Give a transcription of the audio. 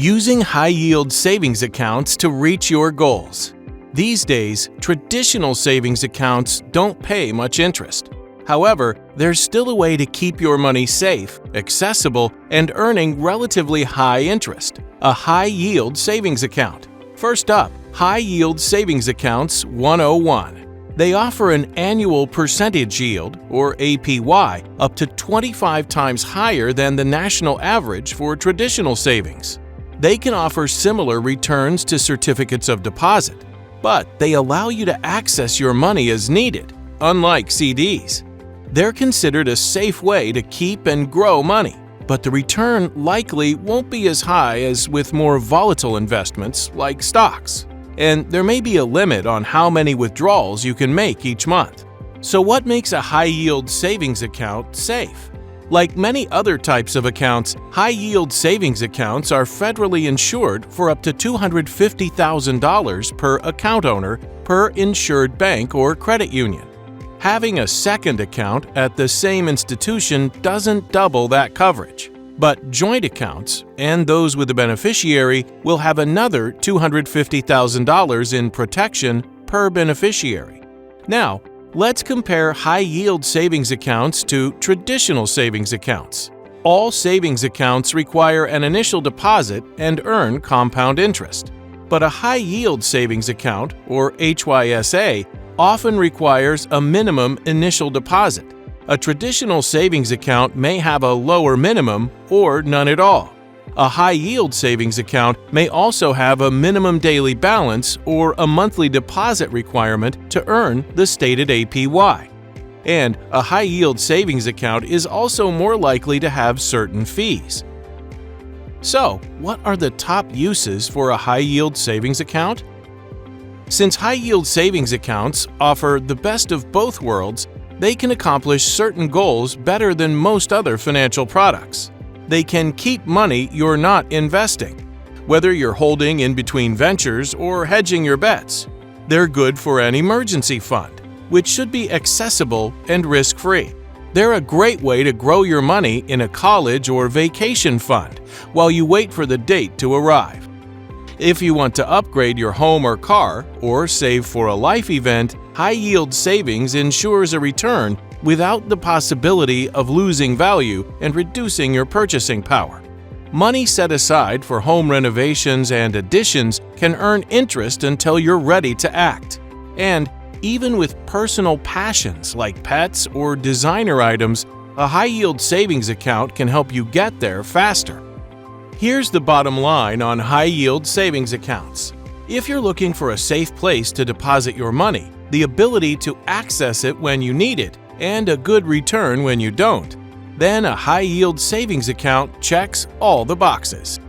Using high-yield savings accounts to reach your goals. These days, traditional savings accounts don't pay much interest. However, there's still a way to keep your money safe, accessible, and earning relatively high interest: a high-yield savings account. First up, High-Yield Savings Accounts 101. They offer an annual percentage yield, or APY, up to 25 times higher than the national average for traditional savings. They can offer similar returns to certificates of deposit, but they allow you to access your money as needed, unlike CDs. They're considered a safe way to keep and grow money, but the return likely won't be as high as with more volatile investments like stocks. And there may be a limit on how many withdrawals you can make each month. So what makes a high-yield savings account safe? Like many other types of accounts, high-yield savings accounts are federally insured for up to $250,000 per account owner per insured bank or credit union. Having a second account at the same institution doesn't double that coverage, but joint accounts and those with a beneficiary will have another $250,000 in protection per beneficiary. Now, let's compare high-yield savings accounts to traditional savings accounts. All savings accounts require an initial deposit and earn compound interest. But a high-yield savings account, or HYSA, often requires a minimum initial deposit. A traditional savings account may have a lower minimum or none at all. A high-yield savings account may also have a minimum daily balance or a monthly deposit requirement to earn the stated APY. And a high-yield savings account is also more likely to have certain fees. So, what are the top uses for a high-yield savings account? Since high-yield savings accounts offer the best of both worlds, they can accomplish certain goals better than most other financial products. They can keep money you're not investing, whether you're holding in between ventures or hedging your bets. They're good for an emergency fund, which should be accessible and risk-free. They're a great way to grow your money in a college or vacation fund while you wait for the date to arrive. If you want to upgrade your home or car, or save for a life event, high-yield savings ensures a return without the possibility of losing value and reducing your purchasing power. Money set aside for home renovations and additions can earn interest until you're ready to act. And even with personal passions like pets or designer items, a high-yield savings account can help you get there faster. Here's the bottom line on high-yield savings accounts. If you're looking for a safe place to deposit your money, the ability to access it when you need it, and a good return when you don't, then a high-yield savings account checks all the boxes.